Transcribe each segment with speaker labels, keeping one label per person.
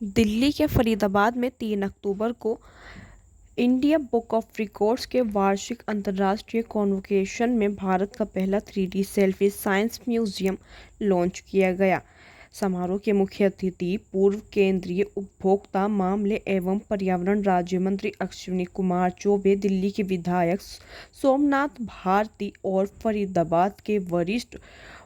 Speaker 1: दिल्ली के फरीदाबाद में 3 अक्टूबर को इंडिया बुक ऑफ रिकॉर्ड्स के वार्षिक अंतर्राष्ट्रीय कॉन्वोकेशन में भारत का पहला 3D selfie science museum launch किया गया। समारोह के मुख्य अतिथि पूर्व केंद्रीय उपभोक्ता मामले एवं पर्यावरण राज्य मंत्री अश्विनी कुमार चौबे, दिल्ली के विधायक सोमनाथ भारती और फरीदाबाद के वरिष्ठ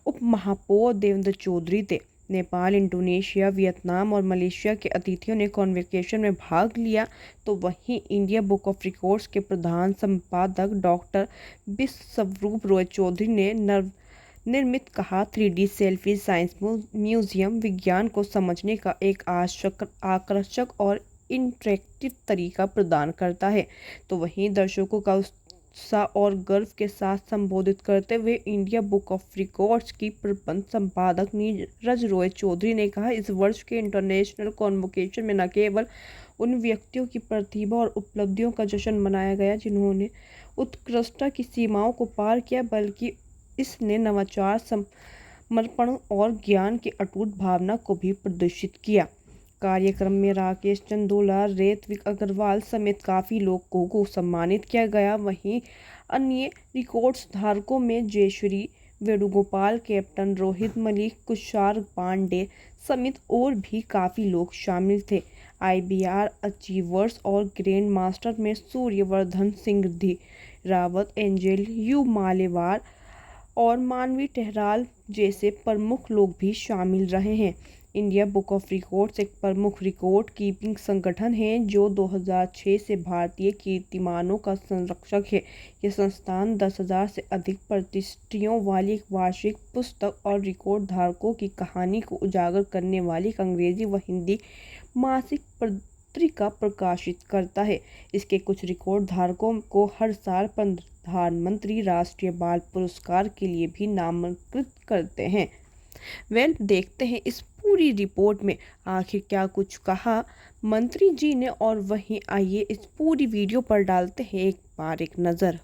Speaker 1: उप महापौर देवेंद्र चौधरी थे। नेपाल, इंडोनेशिया, वियतनाम और मलेशिया के अतिथियों ने कॉन्वोकेशन में भाग लिया, तो वहीं इंडिया बुक ऑफ रिकॉर्ड्स के प्रधान संपादक डॉक्टर विश्वरूप रॉय चौधरी ने निर्मित कहा, 3D सेल्फी साइंस म्यूजियम विज्ञान को समझने का एक आकर्षक और इंटरेक्टिव तरीका प्रदान करता है। तो वहीं दर्शकों का उत्साह और गर्व के साथ संबोधित करते हुए इंडिया बुक ऑफ रिकॉर्ड्स की प्रबंध संपादक नीरज रॉय चौधरी ने कहा, इस वर्ष के इंटरनेशनल कॉन्वोकेशन में न केवल उन व्यक्तियों की प्रतिभा और उपलब्धियों का जश्न मनाया गया जिन्होंने उत्कृष्टता की सीमाओं को पार किया, बल्कि इसने नवाचार, समर्पण और ज्ञान की अटूट भावना को भी प्रदर्शित किया। कार्यक्रम में राकेश चंदोला, ऋत्विक अग्रवाल समेत काफ़ी लोगों को सम्मानित किया गया। वहीं अन्य रिकॉर्ड्स धारकों में जयश्री वेणुगोपाल, कैप्टन रोहित मलिक, कुशार पांडे समेत और भी काफ़ी लोग शामिल थे। IBR अचीवर्स और ग्रैंड मास्टर में सूर्यवर्धन सिंह रावत, एंजल यू मालेवार और मानवी टहराल जैसे प्रमुख लोग भी शामिल रहे हैं। इंडिया बुक ऑफ रिकॉर्ड्स एक प्रमुख रिकॉर्ड कीपिंग संगठन है जो 2006 से भारतीय कीर्तिमानों का संरक्षक है। यह संस्थान 10,000 से अधिक प्रविष्टियों वाली एक वार्षिक पुस्तक और रिकॉर्ड धारकों की कहानी को उजागर करने वाली अंग्रेजी व हिंदी मासिक पत्रिका प्रकाशित करता है। इसके कुछ रिकॉर्ड धारकों को हर साल प्रधानमंत्री राष्ट्रीय बाल पुरस्कार के लिए भी नामांकित करते हैं। देखते हैं इस पूरी रिपोर्ट में आखिर क्या कुछ कहा मंत्री जी ने, और वहीं आइए इस पूरी वीडियो पर डालते हैं एक नज़र।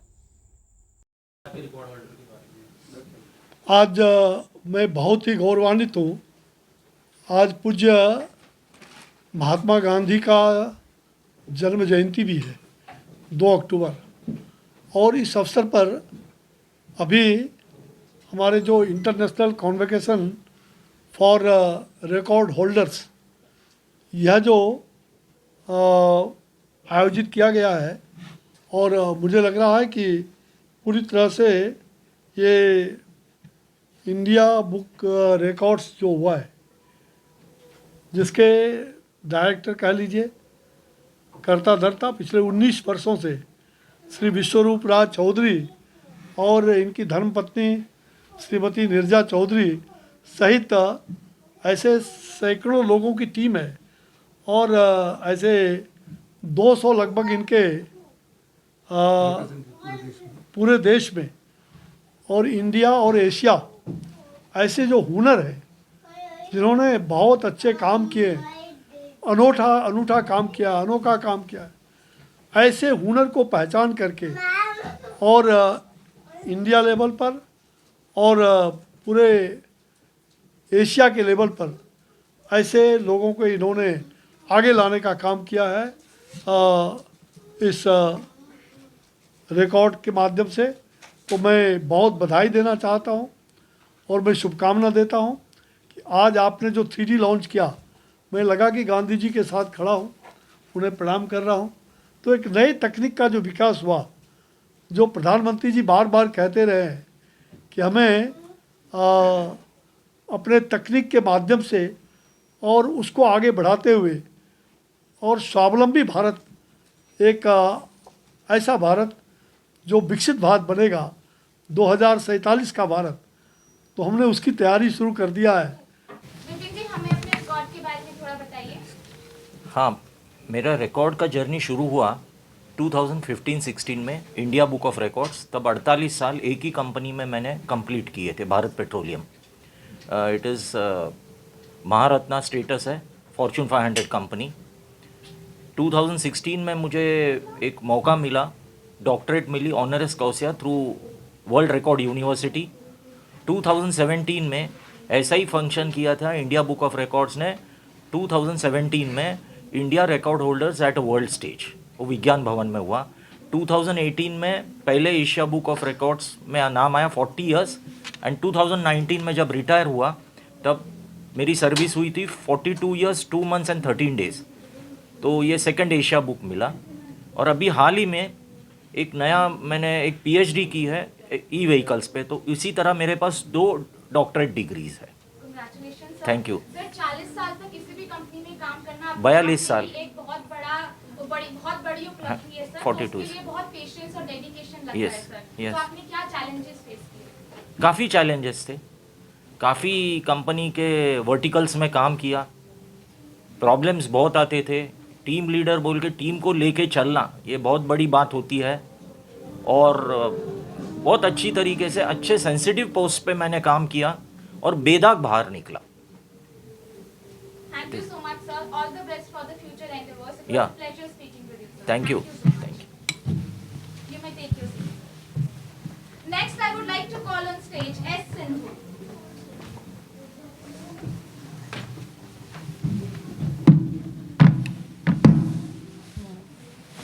Speaker 2: आज मैं बहुत ही गौरवान्वित हूँ। आज पूज्य महात्मा गांधी का जन्म जयंती भी है 2 अक्टूबर, और इस अवसर पर अभी हमारे जो international convocation for record holders, यह जो आयोजित किया गया है, और मुझे लग रहा है कि पूरी तरह से ये इंडिया बुक रिकॉर्ड्स जो हुआ है, जिसके डायरेक्टर कह लीजिए, करता धरता पिछले 19 वर्षों से श्री विश्वरूप राज चौधरी और इनकी धर्मपत्नी श्रीमती नीरजा चौधरी सहित ऐसे सैकड़ों लोगों की टीम है, और ऐसे 200 लगभग इनके पूरे देश में, और इंडिया और एशिया ऐसे जो हुनर है जिन्होंने बहुत अच्छे काम किए, अनूठा काम किया, अनोखा काम किया, ऐसे हुनर को पहचान करके और इंडिया लेवल पर और पूरे एशिया के लेवल पर ऐसे लोगों को इन्होंने आगे लाने का काम किया है इस रिकॉर्ड के माध्यम से। तो मैं बहुत बधाई देना चाहता हूं और मैं शुभकामना देता हूं कि आज आपने जो 3D लॉन्च किया, मैं लगा कि गांधी जी के साथ खड़ा हूं, उन्हें प्रणाम कर रहा हूं। तो एक नई तकनीक का जो विकास हुआ, जो प्रधानमंत्री जी बार बार कहते रहे हैं कि हमें अपने तकनीक के माध्यम से और उसको आगे बढ़ाते हुए और स्वावलंबी भारत, एक ऐसा भारत जो विकसित भारत बनेगा, 2047 का भारत, तो हमने उसकी तैयारी शुरू कर दिया है।
Speaker 3: विपिन जी, हमें अपने रिकॉर्ड के बारे में थोड़ा बताइए।
Speaker 4: हाँ, मेरा रिकॉर्ड का जर्नी शुरू हुआ 2015-16 में इंडिया बुक ऑफ रिकॉर्ड्स। तब 48 साल एक ही कंपनी में मैंने कंप्लीट किए थे, Bharat Petroleum. It is Maharatna status है, फॉर्च्यून 500 कंपनी। 2016 में मुझे एक मौका मिला, डॉक्टरेट मिली honoris causa through world record university. 2017 में ऐसा ही फंक्शन किया था इंडिया बुक ऑफ रिकॉर्ड्स ने 2017 में India record holders at a world stage, वो विज्ञान भवन में हुआ। 2018 में पहले एशिया बुक ऑफ रिकॉर्ड्स में नाम आया 40 इयर्स, एंड 2019 में जब रिटायर हुआ तब मेरी सर्विस हुई थी 42 इयर्स 2 मंथ्स एंड 13 डेज़। तो ये सेकंड एशिया बुक मिला। और अभी हाल ही में एक नया मैंने एक पीएचडी की है ई व्हीकल्स पे, तो इसी तरह मेरे पास 2 डॉक्टरेट डिग्रीज है।
Speaker 3: Congratulations, sir.
Speaker 4: Thank you.
Speaker 3: Sir 40 साल तक किसी भी कंपनी में काम करना आपके
Speaker 4: 42
Speaker 3: लिए
Speaker 4: साल।
Speaker 3: एक बहुत बड़ी उपलब्धि है सर।
Speaker 4: 42
Speaker 3: तो उसके लिए बहुत पेशेंस और डेडिकेशन लगता
Speaker 4: Yes,
Speaker 3: है सर।
Speaker 4: yes.
Speaker 3: तो आपने क्या चैलेंजेस फेस किए?
Speaker 4: काफ़ी चैलेंजेस थे, काफ़ी कंपनी के वर्टिकल्स में काम किया, प्रॉब्लम्स बहुत आते थे। टीम लीडर बोल के टीम को लेके चलना ये बहुत बड़ी बात होती है, और बहुत अच्छी तरीके से अच्छे सेंसिटिव पोस्ट पे मैंने काम किया और बेदाग बाहर निकला।
Speaker 3: Thank you so much, sir. All the best for the future endeavors. It was
Speaker 4: Yeah.
Speaker 3: a pleasure speaking with you, sir.
Speaker 4: Thank you.
Speaker 3: so much.
Speaker 4: Thank you.
Speaker 3: You may take your seat. Next, I would like to call on stage S. Sindhu.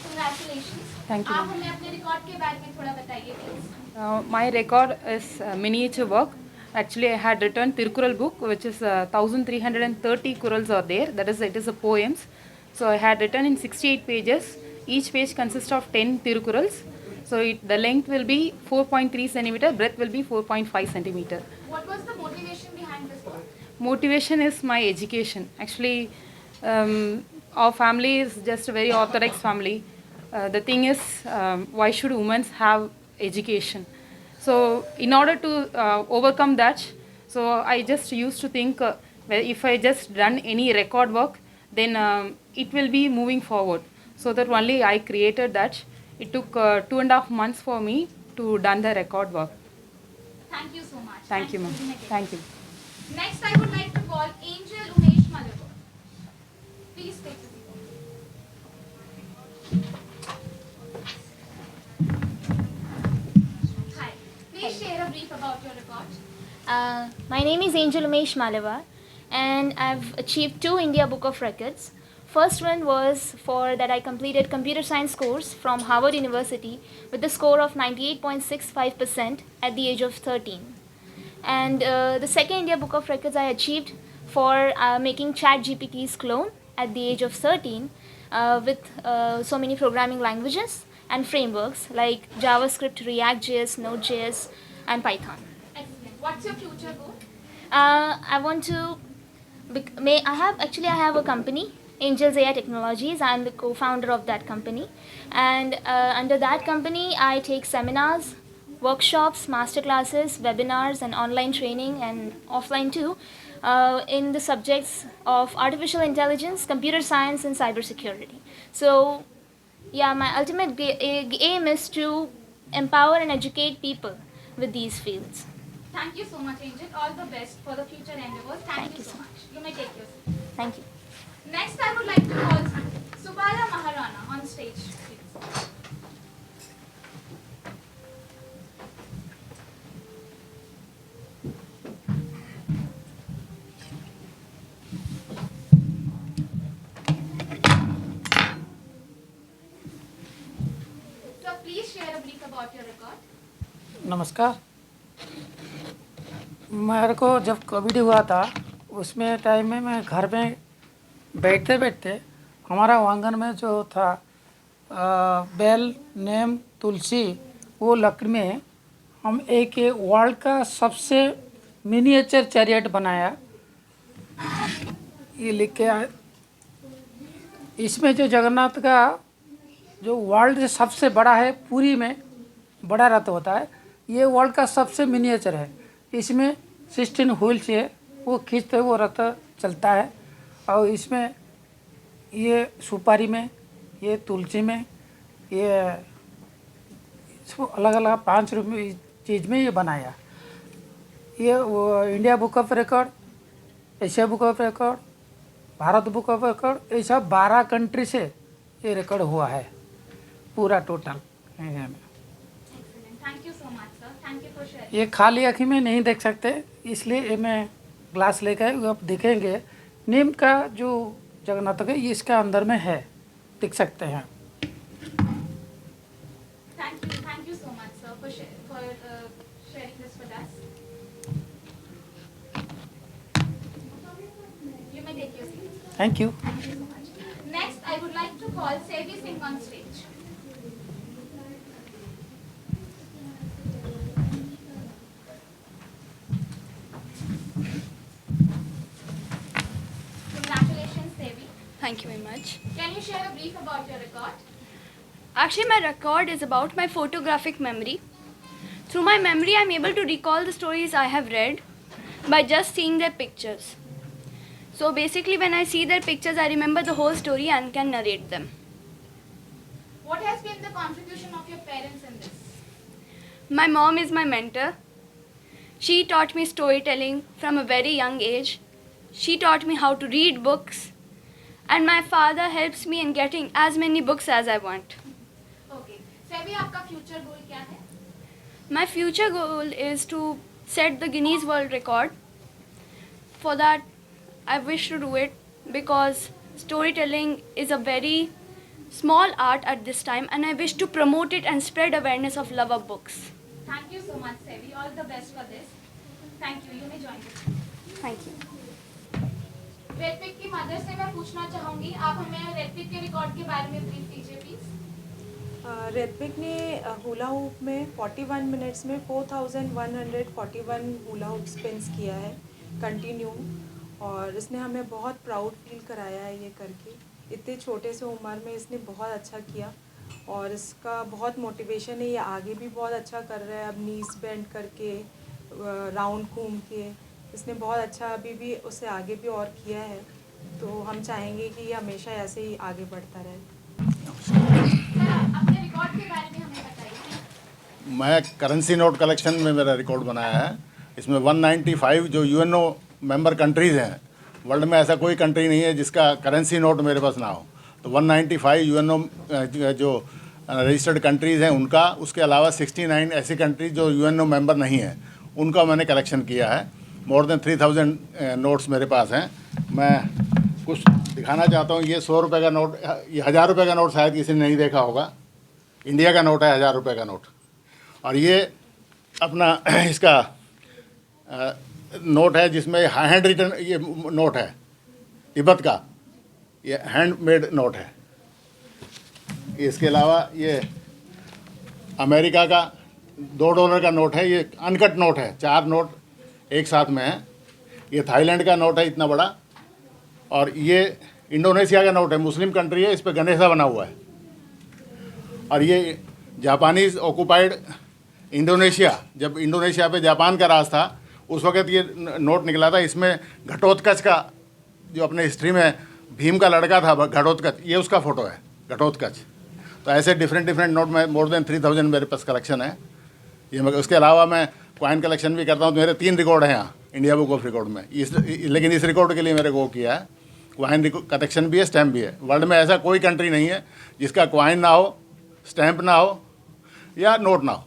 Speaker 3: Congratulations.
Speaker 5: Thank you,
Speaker 3: आप
Speaker 5: ma'am.
Speaker 3: हमें अपने record के बारे में थोड़ा बताइए please.
Speaker 5: My record is miniature work. Actually, I had written Tirukural book, which is 1,330 kurals are there. That is, it is a poems. So I had written in 68 pages. Each page consists of 10 Tirukurals. So the length will be 4.3 centimeter, breadth will be 4.5 centimeter.
Speaker 3: What was the motivation behind this book?
Speaker 5: Motivation is my education. Actually, our family is just a very orthodox family. The thing is, why should women have education? So in order to overcome that, so I just used to think, well, if I just done any record work, then it will be moving forward. So that only I created that. It took 2.5 months for me to done the record work.
Speaker 3: Thank you so much.
Speaker 5: Thank you, ma'am. Thank you.
Speaker 3: Next, I would like to call Angel Umesh Malabar. Please take the seat. Hi. Please share a brief about your record.
Speaker 6: My name is Angel Umesh Malavar, and I've achieved 2 India Book of Records. First one was for that I completed computer science course from Harvard University with the score of 98.65% at the age of 13. And the second India Book of Records I achieved for making ChatGPT's clone at the age of 13 with so many programming languages and frameworks like JavaScript, React.js, Node.js, and Python.
Speaker 3: Excellent. What's your future goal?
Speaker 6: I want to. I have a company, Angels AI Technologies. I'm the co-founder of that company, and under that company, I take seminars, workshops, masterclasses, webinars, and online training, and offline too, in the subjects of artificial intelligence, computer science, and cybersecurity. So, yeah, my ultimate aim is to empower and educate people with these fields.
Speaker 3: Thank you so much, Angel. All the best for the future endeavors. Thank you so much. You may take your seat.
Speaker 6: Thank you.
Speaker 3: Next, I would like to call Subaya Maharana on stage, please. So, please share a brief about your record.
Speaker 7: नमस्कार। मेरे को जब Covid हुआ था उसमें time में मैं घर में बैठते बैठते हमारा आंगन में जो था बेल, नीम, तुलसी, वो लकड़ी में हम एक वर्ल्ड का सबसे मिनिएचर चैरियट बनाया। ये लिख के आए। इसमें जो जगन्नाथ का जो वर्ल्ड से सबसे बड़ा है, पूरी में बड़ा रथ होता है, ये वर्ल्ड का सबसे मिनिएचर है। इसमें 16 व्हील्स है, वो खींचते वो रथ चलता है। और इसमें ये सुपारी में, ये तुलसी में, ये अलग अलग 5 रुपये चीज़ में ये बनाया। ये वो India book of record, Asia book of record, Bharat book of record, ये सब 12 कंट्री से ये रिकॉर्ड हुआ है पूरा total.
Speaker 3: Excellent. Thank you so much, sir. Thank you for sharing.
Speaker 7: ये खाली आँखी में नहीं देख सकते, इसलिए ये मैं ग्लास लेकर आप देखेंगे नेम का जो जगन्नाथ है ये इसका अंदर में है, देख सकते हैं।
Speaker 3: Thank you so much, sir, for sharing this with us. You may take your seat.
Speaker 7: Thank you.
Speaker 3: Thank you so much. Next, I would like to call Sevi Singh on stage. Congratulations, Sevi.
Speaker 8: Thank you very much.
Speaker 3: Can you share a brief about your record?
Speaker 8: Actually, my record is about my photographic memory. Through my memory, I'm able to recall the stories I have read by just seeing their pictures. So basically, when I see their pictures, I remember the whole story and can narrate them.
Speaker 3: What has been the contribution of your parents in this?
Speaker 8: My mom is my mentor. She taught me storytelling from a very young age. She taught me how to read books. And my father helps me in getting as many books as I want.
Speaker 3: Okay. Sevi, आपका future goal क्या है?
Speaker 8: My future goal is to set the Guinness World Record. For that, I wish to do it because storytelling is a very small art at this time and I wish to promote it and spread awareness of love of books.
Speaker 3: Thank you so much, Sevi. All the best for this. Thank you. You may join us.
Speaker 8: Thank you.
Speaker 3: रेडपिक की mother से मैं पूछना चाहूँगी, आप हमें रेडपिक के record के बारे में ब्रीफ कीजिए प्लीज।
Speaker 1: रेडपिक ने हुला हूप में 41 मिनट्स में 4141 हुला हूप स्पिन्स किया है कंटिन्यू, और इसने हमें बहुत प्राउड फील कराया है ये करके। इतने छोटे से उम्र में इसने बहुत अच्छा किया और इसका बहुत मोटिवेशन है, ये आगे भी बहुत अच्छा कर रहा है। अब नीज बेंड करके राउंड घूम के इसने बहुत अच्छा अभी भी उससे आगे भी और किया है, तो हम चाहेंगे कि ये हमेशा ऐसे ही आगे बढ़ता रहे।
Speaker 3: सर, अपने रिकॉर्ड के बारे में हमें बताइए।
Speaker 9: मैं करेंसी नोट कलेक्शन में मेरा रिकॉर्ड बनाया है। इसमें 195 जो यूएनओ मेंबर कंट्रीज़ हैं, वर्ल्ड में ऐसा कोई कंट्री नहीं है जिसका करेंसी नोट मेरे पास ना हो। तो 195 यूएनओ जो रजिस्टर्ड कंट्रीज़ हैं उनका, उसके अलावा 69 ऐसी कंट्रीज जो यूएनओ मेंबर नहीं है उनका मैंने कलेक्शन किया है। मोर देन 3000 नोट्स मेरे पास हैं। मैं कुछ दिखाना चाहता हूँ। ये 100 रुपये का नोट, ये 1000 रुपये का नोट शायद किसी ने नहीं देखा होगा। इंडिया का नोट है, 1000 रुपये का नोट। और ये अपना इसका नोट है जिसमें हैंड रिटन ये नोट है तिब्बत का, ये हैंडमेड नोट है। इसके अलावा ये अमेरिका का $2 का नोट है, ये अनकट नोट है, 4 नोट एक साथ में है। ये थाईलैंड का नोट है इतना बड़ा, और ये इंडोनेशिया का नोट है, मुस्लिम कंट्री है, इस पर गणेशा बना हुआ है। और ये जापानीज़ ऑक्यूपाइड इंडोनेशिया, जब इंडोनेशिया पे जापान का राज था उस वक्त ये नोट निकला था। इसमें घटोत्कच का, जो अपने हिस्ट्री में भीम का लड़का था घटोत्कच, ये उसका फ़ोटो है घटोत्कच। तो ऐसे डिफरेंट नोट में मोर देन 3000 मेरे पास कलेक्शन है। ये उसके अलावा मैं कॉइन कलेक्शन भी करता हूँ। तो मेरे 3 रिकॉर्ड हैं यहाँ इंडिया बुक ऑफ रिकॉर्ड में। लेकिन इस रिकॉर्ड के लिए मेरे को किया है, कॉइन कलेक्शन भी है, स्टैम्प भी है। वर्ल्ड में ऐसा कोई कंट्री नहीं है जिसका कॉइन ना हो, स्टैम्प ना हो या नोट ना हो।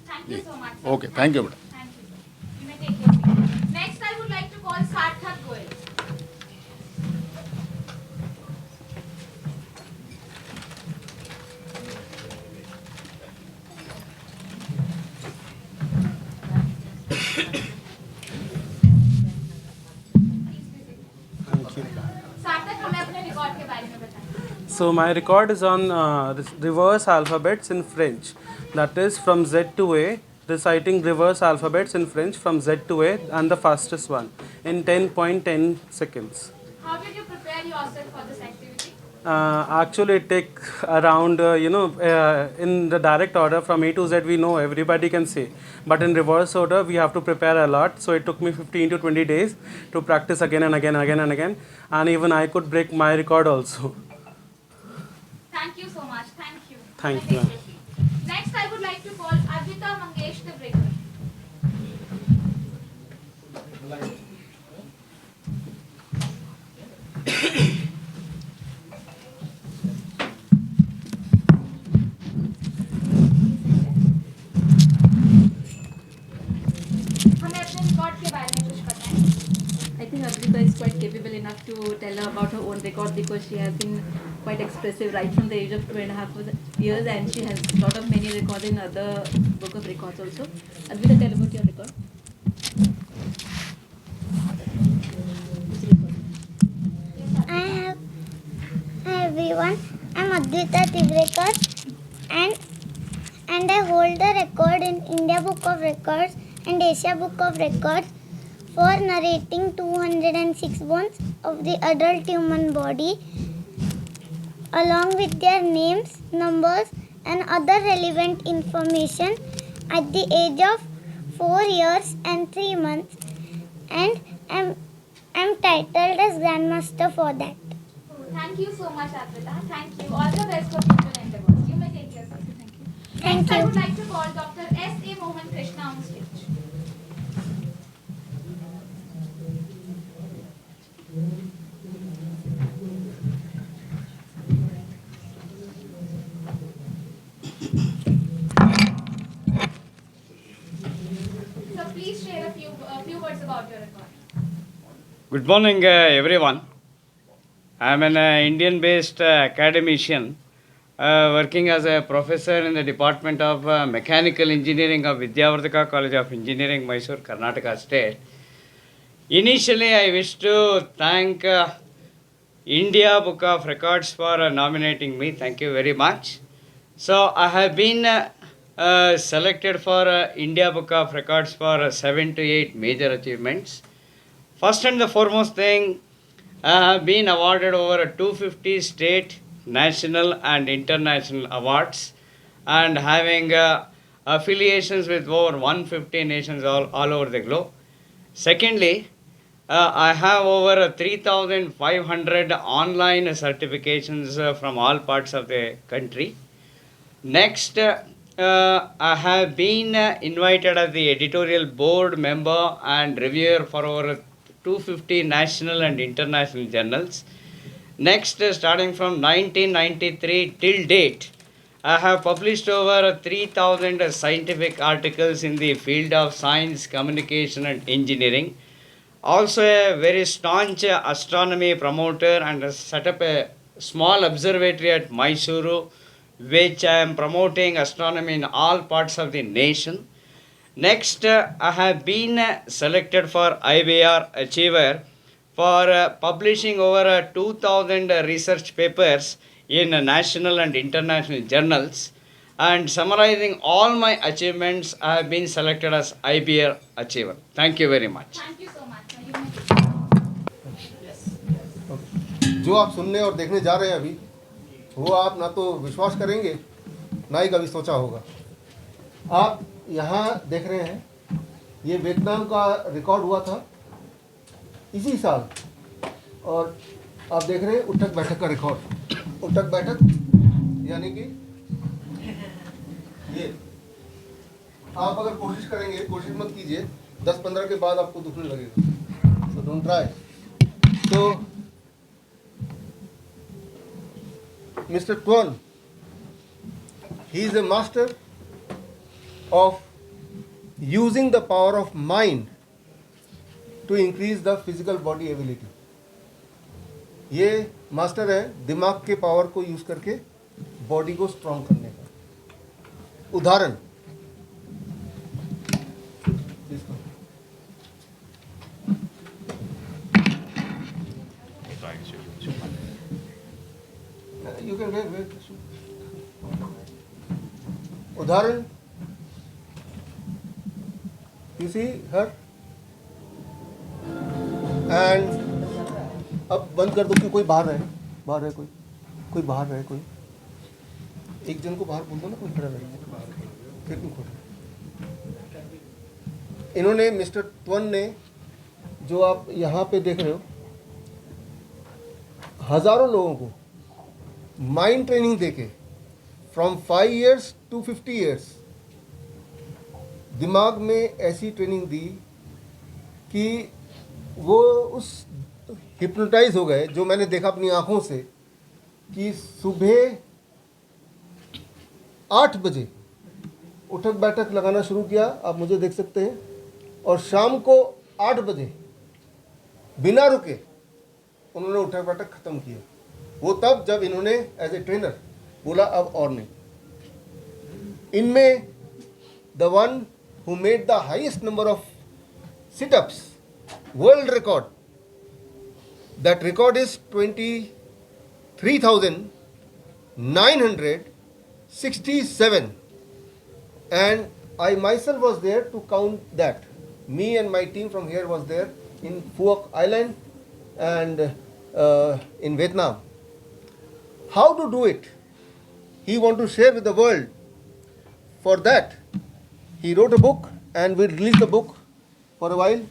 Speaker 3: Thank you so much, sir.
Speaker 9: Okay, thank you madam.
Speaker 3: Thank you, sir. You may take your seat. Next, I would like to call Sarthak Goel. सार्थक, हमें अपने रिकॉर्ड के बारे में बताएं।
Speaker 10: So my record is on reverse alphabets in French. That is from Z to A, reciting reverse alphabets in French from Z to A, and the fastest one in 10.10 seconds.
Speaker 3: How did you prepare yourself for this activity?
Speaker 10: Actually, it takes around, in the direct order from A to Z, we know everybody can say. But in reverse order, we have to prepare a lot. So it took me 15 to 20 days to practice again and again and again and again. And even I could break my record also.
Speaker 3: Thank you so much. Thank you.
Speaker 10: Thank you.
Speaker 3: Next, I would like to call Arvita Mangesh Tibrekar. हमें अपने record के बारे में कुछ बताएं।
Speaker 11: I think Advita is quite capable enough record because she has been quite expressive right from the age of 2.5 years, and she has a lot of many records in other book of records also. Advita, tell about your record.
Speaker 12: Hi everyone, I'm Advita Tivrekar and I hold the record in India Book of Records and Asia Book of Records for narrating 206 bones of the adult human body along with their names, numbers and other relevant information at the age of 4 years and 3 months, and I'm titled as Grandmaster for that.
Speaker 3: Thank you so much, Advita. Thank you. All the best for future endeavors. You may take care. Thank you.
Speaker 12: Thank
Speaker 3: Next, I
Speaker 12: you.
Speaker 3: would like to call Dr. S.A. Mohan Krishna on stage. So please share a few words about your record.
Speaker 13: Good morning, everyone. I am an Indian-based academician working as a professor in the Department of Mechanical Engineering of Vidyavardhaka College of Engineering, Mysore, Karnataka State. Initially, I wish to thank India Book of Records for nominating me. Thank you very much. So, I have been selected for India Book of Records for 7 to 8 major achievements. First and the foremost thing, I have been awarded over 250 state, national and international awards, and having affiliations with over 150 nations all over the globe. Secondly, I have over 3,500 online certifications from all parts of the country. Next, I have been invited as the editorial board member and reviewer for over 250 national and international journals. Next, starting from 1993 till date, I have published over 3,000 scientific articles in the field of science, communication and engineering. Also a very staunch astronomy promoter, and set up a small observatory at Mysuru, which I am promoting astronomy in all parts of the nation. Next, I have been selected for IBR Achiever for publishing over 2,000 research papers in national and international journals, and summarizing all my achievements, I have been selected as IBR Achiever. Thank you very much.
Speaker 3: Thank you so much. You may take
Speaker 14: जो आप सुनने और देखने जा रहे हैं अभी, वो आप ना तो विश्वास करेंगे ना ही कभी सोचा होगा। आप यहाँ देख रहे हैं, ये वियतनाम का रिकॉर्ड हुआ था इसी साल, और आप देख रहे हैं उठक बैठक का रिकॉर्ड। उठक बैठक यानी कि ये आप अगर कोशिश करेंगे, कोशिश मत कीजिए, 10-15 के बाद आपको दुखने लगेगा, so don't try. So Mr. Tuan, he is a master of using the power of mind to increase the physical body ability. ये मास्टर है दिमाग के पावर को यूज करके बॉडी को स्ट्रॉन्ग करने का। उदाहरण, you can wait. उदाहरण, you see her, and अब बंद कर दो कि कोई बाहर है कोई बाहर है, कोई एक जन को बाहर बोल दो ना, कोई खड़ा रहे, फिर क्यों खोल। इन्होंने मिस्टर ट्वन ने, जो आप यहाँ पे देख रहे हो, हजारों लोगों को माइंड ट्रेनिंग देके फ्रॉम 5 years to 50 years दिमाग में ऐसी ट्रेनिंग दी कि वो उस हिप्नोटाइज हो गए, जो मैंने देखा अपनी आंखों से, कि सुबह 8 बजे उठक बैठक लगाना शुरू किया, आप मुझे देख सकते हैं, और शाम को 8 बजे बिना रुके उन्होंने उठक बैठक ख़त्म किया। वो तब जब इन्होंने एज ए ट्रेनर बोला अब और नहीं। इनमें the one who made the highest number of sit-ups world record, that record is 23,967, and I myself was there to count that. Me and my team from here was there in Phuoc Island and in Vietnam. How to do it? He want to share with the world. For that, he wrote a book, and we released the book for a while.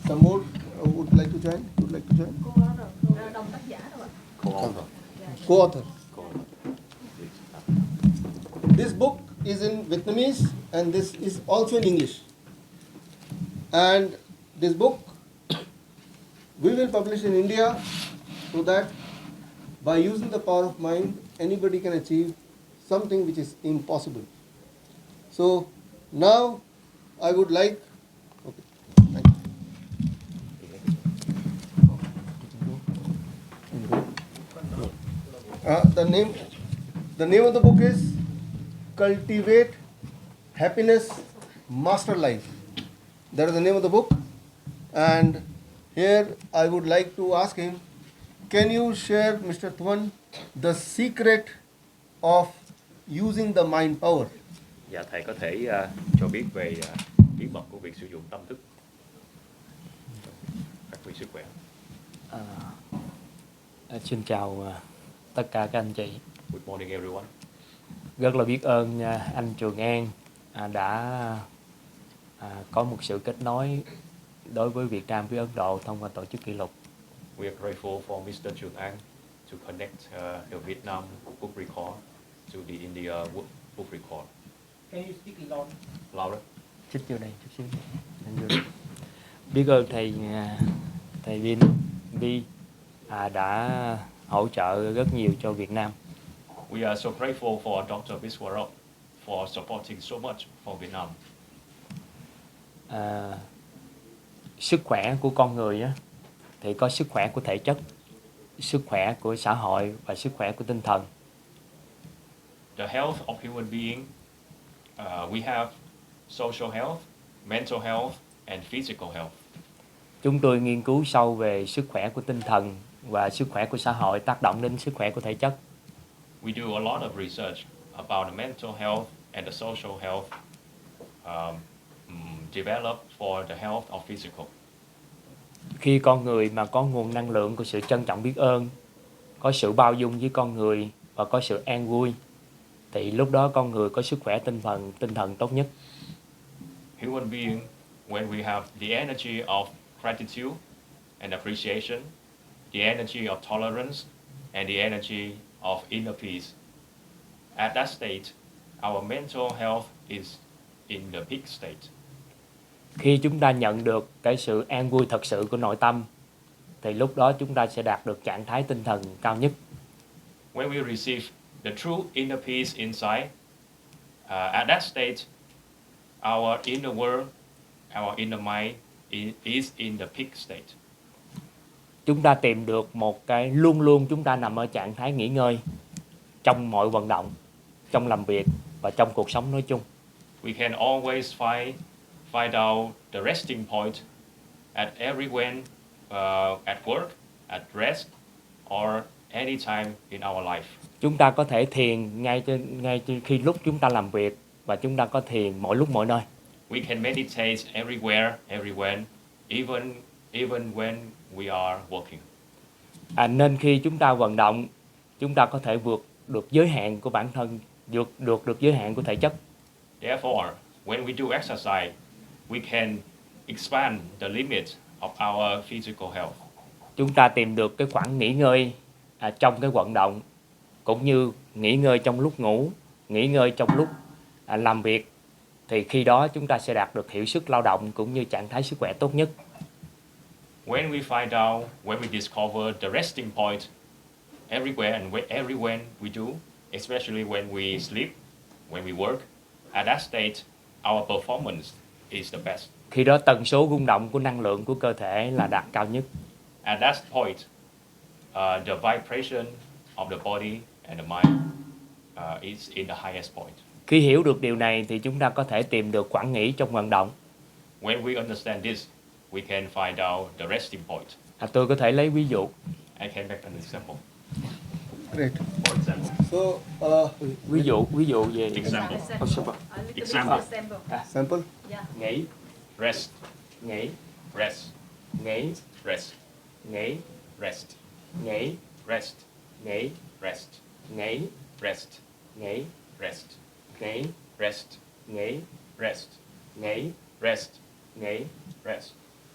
Speaker 14: Some more would like to join? Would like to join? Co-author. This book is in Vietnamese and this is also in English. And this book we will publish in India so that by using the power of mind, anybody can achieve something which is impossible. So now I would like, okay, thank you. The name of the book is Cultivate Happiness, Master Life. That is the name of the book. And here I would like to ask him, can you share, Mr. Thuan, the secret of using the mind power?
Speaker 4: Dạ thầy có thể cho biết về bí mật của việc sử dụng tâm thức phát huy sức khỏe.
Speaker 15: Xin chào tất cả các anh chị.
Speaker 4: Good morning everyone.
Speaker 15: Rất là biết ơn anh Trường An đã có một sự kết nối đối với Việt Nam với Ấn Độ thông qua tổ chức kỷ lục.
Speaker 4: We are grateful for Mr. Trường An to connect the Vietnam book record to the India book record.
Speaker 7: Can you speak loud?
Speaker 4: Louder.
Speaker 15: Chút vô đây, chút xíu. Biết ơn thầy Vi đã hỗ trợ rất nhiều cho Việt Nam.
Speaker 4: We are so grateful for Dr. Viswarop for supporting so much for Vietnam.
Speaker 15: Sức khỏe của con người á, thì có sức khỏe của thể chất, sức khỏe của xã hội và sức khỏe của tinh thần.
Speaker 4: The health of human being, we have social health, mental health and physical health.
Speaker 15: Chúng tôi nghiên cứu sâu về sức khỏe của tinh thần và sức khỏe của xã hội tác động đến sức khỏe của thể chất.
Speaker 4: We do a lot of research about the mental health and the social health developed for the health of physical.
Speaker 15: Khi con người mà có nguồn năng lượng của sự trân trọng biết ơn, có sự bao dung với con người và có sự an vui, thì lúc đó con người có sức khỏe tinh thần tốt nhất.
Speaker 4: Human being, when we have the energy of gratitude and appreciation, the energy of tolerance and the energy of inner peace, at that state, our mental health is in the peak state.
Speaker 15: Khi chúng ta nhận được cái sự an vui thật sự của nội tâm, thì lúc đó chúng ta sẽ đạt được trạng thái tinh thần cao nhất.
Speaker 4: When we receive the true inner peace inside, at that state, our inner world, our inner mind is in the peak state.
Speaker 15: Chúng ta tìm được một cái luôn luôn chúng ta nằm ở trạng thái nghỉ ngơi trong mọi vận động, trong làm việc và trong cuộc sống nói chung.
Speaker 4: We can always find out the resting point at everywhere, at work, at rest, or any time in our life.
Speaker 15: Chúng ta có thể thiền ngay khi lúc chúng ta làm việc và chúng ta có thiền mọi lúc mọi nơi.
Speaker 4: We can meditate everywhere, even when we are working.
Speaker 15: Nên khi chúng ta vận động, chúng ta có thể vượt được giới hạn của bản thân, vượt được giới hạn của thể chất.
Speaker 4: Therefore, when we do exercise, we can expand the limit of our physical health.
Speaker 15: Chúng ta tìm được cái khoảng nghỉ ngơi trong cái vận động, cũng như nghỉ ngơi trong lúc ngủ, nghỉ ngơi trong lúc làm việc, thì khi đó chúng ta sẽ đạt được hiệu suất lao động cũng như trạng thái sức khỏe tốt nhất.
Speaker 4: When we discover the resting point everywhere and everywhere we do, especially when we sleep,
Speaker 16: when we work. At that state, our performance is the best.
Speaker 15: Khi đó tần số rung động của năng lượng của cơ thể là đạt cao nhất.
Speaker 16: At that point, the vibration of the body and the mind is in the highest point.
Speaker 15: Khi hiểu được điều này thì chúng ta có thể tìm được khoảng nghỉ trong vận động.
Speaker 16: When we understand this, we can find out the resting point.
Speaker 15: Tôi có thể lấy ví dụ.
Speaker 16: I can make an example.
Speaker 14: Great.
Speaker 16: For example.
Speaker 14: So,
Speaker 15: ví dụ về
Speaker 16: Example.
Speaker 11: Example.
Speaker 14: Sample.
Speaker 11: Yeah.
Speaker 15: Nghỉ,
Speaker 16: Rest.
Speaker 15: nghỉ,
Speaker 16: Rest.
Speaker 15: nghỉ,
Speaker 16: Rest.
Speaker 15: nghỉ,
Speaker 16: Rest.
Speaker 15: nghỉ,
Speaker 16: Rest.
Speaker 15: nghỉ,
Speaker 16: Rest.
Speaker 15: nghỉ,
Speaker 16: Rest.
Speaker 15: nghỉ,
Speaker 16: Rest.
Speaker 15: nghỉ,
Speaker 16: Rest.
Speaker 15: nghỉ,
Speaker 16: Rest.
Speaker 15: nghỉ,
Speaker 16: Rest.
Speaker 15: nghỉ,
Speaker 16: Rest.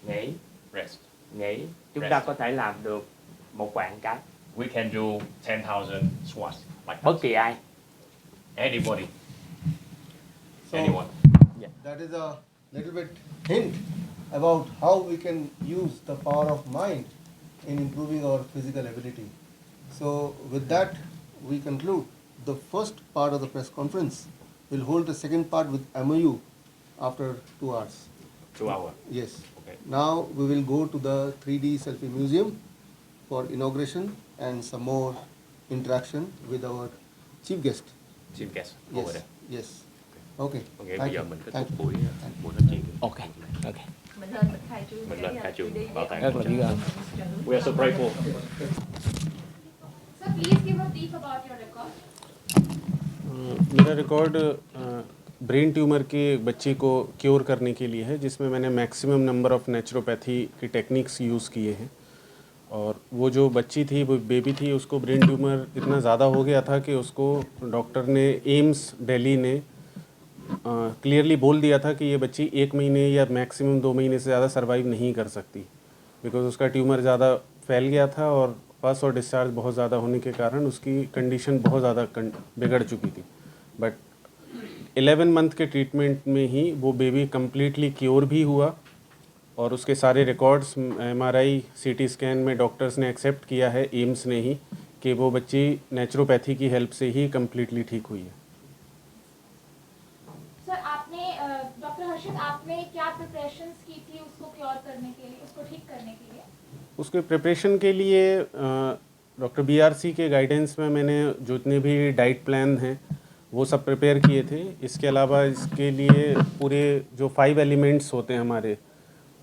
Speaker 15: nghỉ,
Speaker 16: Rest.
Speaker 15: nghỉ. Chúng ta có thể làm được một vạn cái.
Speaker 16: We can do 10,000 squats like
Speaker 15: Bất
Speaker 16: that.
Speaker 15: kỳ ai.
Speaker 16: Anybody.
Speaker 14: So,
Speaker 16: Anyone.
Speaker 14: that is a little bit hint about how we can use the power of mind in improving our physical ability. So with that, we conclude the first part of the press conference. We'll hold the second part with MOU after 2 hours.
Speaker 16: 2 hours.
Speaker 14: Yes.
Speaker 16: Okay.
Speaker 14: Now we will go to the 3D Selfie Museum for inauguration and some more interaction with our chief guest.
Speaker 16: Chief guest
Speaker 14: Yes.
Speaker 16: over there.
Speaker 14: Yes. Okay.
Speaker 16: Ok,
Speaker 14: Thank
Speaker 16: bây giờ
Speaker 14: you.
Speaker 16: mình kết
Speaker 14: Thank
Speaker 16: thúc
Speaker 14: you.
Speaker 16: buổi nói chuyện.
Speaker 15: Ok, ok.
Speaker 11: Mình lên mình khai trương.
Speaker 16: Mình lên khai trương bảo tàng.
Speaker 15: Rất là biết ơn.
Speaker 16: We are so grateful.
Speaker 3: Sir, please give a brief about your record.
Speaker 10: मेरा record brain tumour के एक बच्चे को cure करने के लिए है, जिसमें मैंने मैक्सिमम नंबर ऑफ़ नेचुरोपैथी की टेक्निक्स यूज़ किए हैं। और वो जो बच्ची थी, वो बेबी थी, उसको ब्रेन ट्यूमर इतना ज़्यादा हो गया था कि उसको डॉक्टर ने, एम्स दिल्ली ने क्लियरली बोल दिया था कि ये बच्ची 1 महीने या मैक्सिमम 2 महीने से ज़्यादा सर्वाइव नहीं कर सकती, बिकॉज़ उसका ट्यूमर ज़्यादा फैल गया था और पास और डिस्चार्ज बहुत ज़्यादा होने के कारण उसकी कंडीशन बहुत ज़्यादा बिगड़ चुकी थी। बट 11 मंथ के ट्रीटमेंट में ही वो बेबी कम्प्लीटली क्योर भी हुआ और उसके सारे रिकॉर्ड्स MRI CT स्कैन में डॉक्टर्स ने एक्सेप्ट किया है, एम्स ने ही, कि वो बच्ची नेचुरोपैथी की हेल्प से ही कम्प्लीटली ठीक हुई है।
Speaker 3: सर, आपने डॉक्टर हर्षित, आपने क्या प्रिपरेशंस की थी उसको क्योर करने के लिए, उसको ठीक करने के लिए?
Speaker 10: उसके प्रिपरेशन के लिए डॉक्टर BRC के गाइडेंस में मैंने जितने भी डाइट प्लान हैं वो सब प्रिपेयर किए थे। इसके अलावा इसके लिए पूरे जो 5 एलिमेंट्स होते हैं हमारे,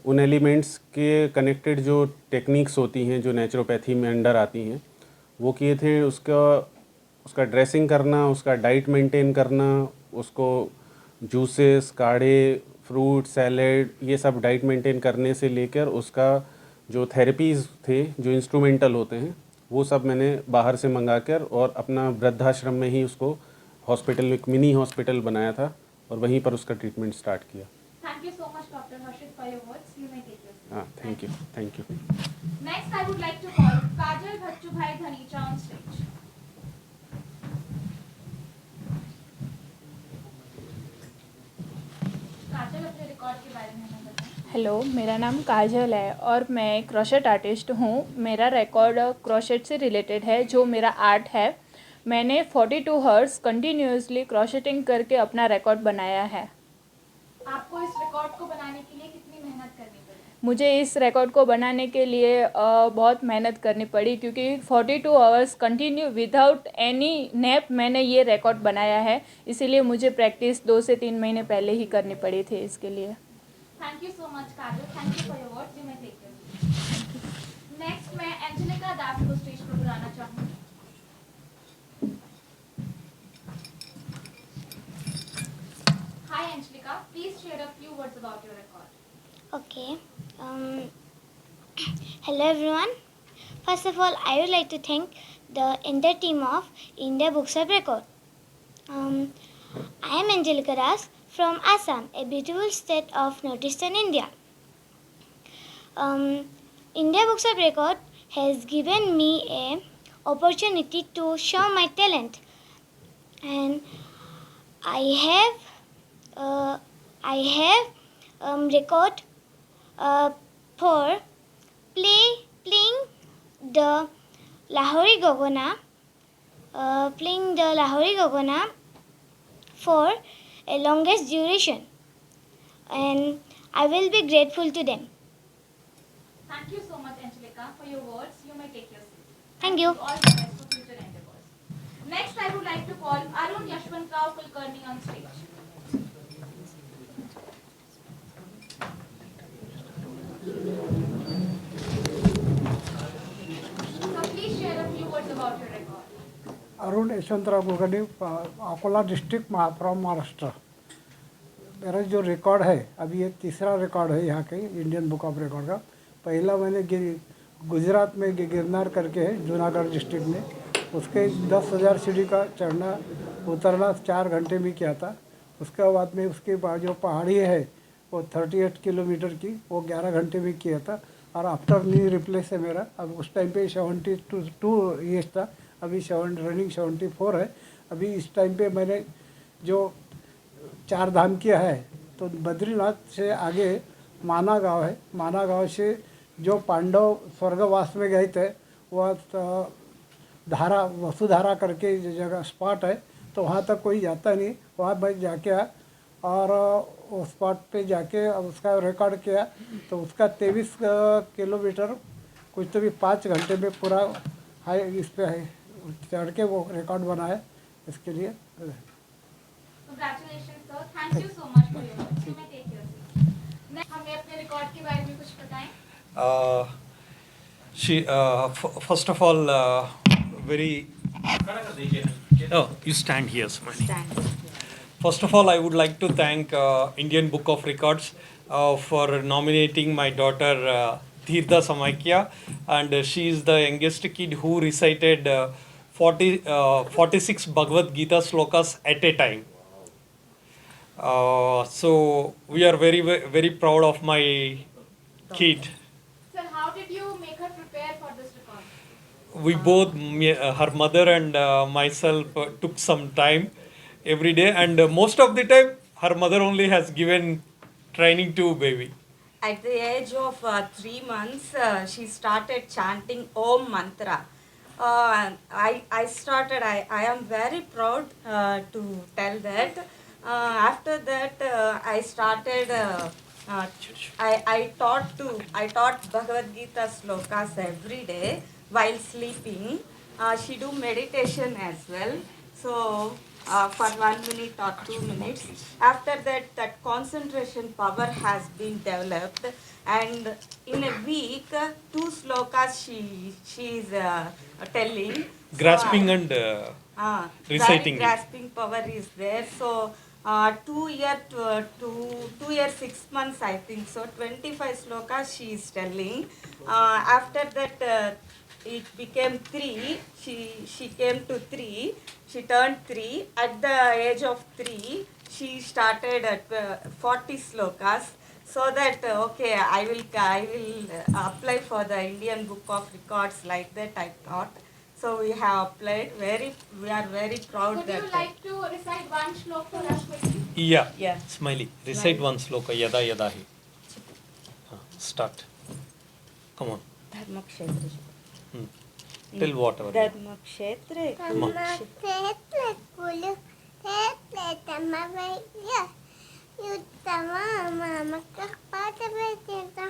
Speaker 10: उन एलिमेंट्स के कनेक्टेड जो टेक्निक्स होती हैं जो नेचुरोपैथी में अंडर आती हैं वो किए थे। उसका ड्रेसिंग करना, उसका डाइट मेंटेन करना, उसको जूसेस, काढ़े, फ्रूट, सैलेड, ये सब डाइट मेंटेन करने से लेकर उसका जो थेरेपीज़ थे, जो इंस्ट्रूमेंटल होते हैं, वो सब मैंने बाहर से मंगा कर और अपना वृद्धाश्रम में ही उसको हॉस्पिटल, एक मिनी हॉस्पिटल बनाया था और वहीं पर उसका ट्रीटमेंट स्टार्ट किया।
Speaker 3: Thank you so much, Dr. Harshit, for your words. You may take your seat.
Speaker 10: हाँ, thank you.
Speaker 3: Next, I would like to call Kajal Bachchubhai Dhanecha on stage. काजल, अपने record के बारे में हमें बताएं।
Speaker 17: हेलो, मेरा नाम काजल है और मैं क्रोशेट आर्टिस्ट हूँ। मेरा रिकॉर्ड क्रोशेट से रिलेटेड है, जो मेरा आर्ट है। मैंने 42 हॉर्स कंटिन्यूसली क्रोशेटिंग करके अपना रिकॉर्ड बनाया है।
Speaker 3: आपको इस रिकॉर्ड को बनाने के लिए कितनी मेहनत करनी पड़ी?
Speaker 17: मुझे इस रिकॉर्ड को बनाने के लिए बहुत मेहनत करनी पड़ी, क्योंकि 42 hours continue without any nap मैंने ये रिकॉर्ड बनाया है। इसीलिए मुझे प्रैक्टिस 2 से 3 महीने पहले ही करनी पड़ी थी इसके लिए।
Speaker 3: Thank you so much Kajal, thank you for your words. You may take your. Next मैं एंजेलिका दास को स्टेज पर बुलाना चाहूँगी। Hi Angelica, please share a few words about your record.
Speaker 12: Okay. Hello everyone. First of all, I would like to thank the entire team of India Books of Record. I am Angelica Das from Assam, a beautiful state of northeastern India. India Books of Record has given me a opportunity to show my talent, and I have record for playing the Lahori Gogona for a longest duration, and I will be grateful to them.
Speaker 3: Thank you so much, Angelica, for your words. You may take your seat.
Speaker 12: Thank you.
Speaker 3: All the best for future endeavors. Next, I would like to call Arun Yashwantrao Kulkarni on stage. So please share a few words about your record.
Speaker 7: Arun Yashwantrao Kulkarni, Akola district from Maharashtra. मेरा जो record है अभी ये तीसरा record है यहाँ के Indian book of record का। पहला मैंने गुजरात में गिरनार करके है जूनागढ़ डिस्ट्रिक्ट में, उसके 10,000 सीढ़ी का चढ़ना उतरना 4 घंटे में किया था। उसके बाद में उसके बाद जो पहाड़ी है वो 38 किलोमीटर की, वो 11 घंटे में किया था। और आफ्टर नी रिप्लेस है मेरा। अब उस टाइम पे 72 ईयर्स था, अभी रनिंग 74 है। अभी इस टाइम पे मैंने जो 4 धाम किया है, तो बद्रीनाथ से आगे माना गांव है। माना गांव से जो पांडव स्वर्गवास में गए थे वह धारा वसुधारा करके जो जगह स्पॉट है, तो वहाँ तक कोई जाता नहीं। वहाँ मैं जाके आया और उस स्पॉट पे जाके उसका रिकॉर्ड किया, तो उसका 23 किलोमीटर कुछ तो भी 5 घंटे में पूरा हाई इस पे है चढ़ के वो रिकॉर्ड बनाया। इसके लिए
Speaker 3: Congratulations, sir. Thank you so much for your words. You may take your seat. Next, हमें अपने रिकॉर्ड के बारे में कुछ बताएं।
Speaker 18: First of all, you stand here, Smiley. First of all, I would like to thank Indian Book of Records for nominating my daughter Tirtha Samaikia, and she is the youngest kid who recited 46 Bhagavad Gita slokas at a time. So we are very, very proud of my kid.
Speaker 3: Sir, how did you make her prepare for this record?
Speaker 18: We both, her mother and myself, took some time every day, and most of the time her mother only has given training to baby.
Speaker 19: At the age of 3 months, she started chanting Om Mantra. I am very proud to tell that. After that, I started. I taught Bhagavad Gita slokas every day while sleeping. She do meditation as well. So for 1 minute or 2 minutes. After that, that concentration power has been developed, and in a week, 2 slokas she is telling.
Speaker 18: Grasping and reciting.
Speaker 19: Very grasping power is there. So 2 years 6 months, I think so. 25 slokas she is telling. After that, it became 3. She came to 3. She turned 3. At the age of 3, she started at 40 slokas. So that okay, I will apply for the Indian Book of Records, like that I thought. So we have applied. We are very proud.
Speaker 3: Would
Speaker 19: that.
Speaker 3: you like to recite one shlok for us quickly?
Speaker 18: Yeah. Smiley, recite one sloka. Yada yada hi. Start. Come on. Till whatever.
Speaker 19: Dharmakshetre.
Speaker 12: Dharmakshetre kulu kshetre tamavaya yuttama mamaka padavedeta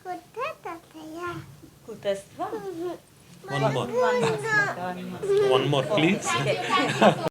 Speaker 12: kuttatataya.
Speaker 19: Kutasva.
Speaker 18: One more, please.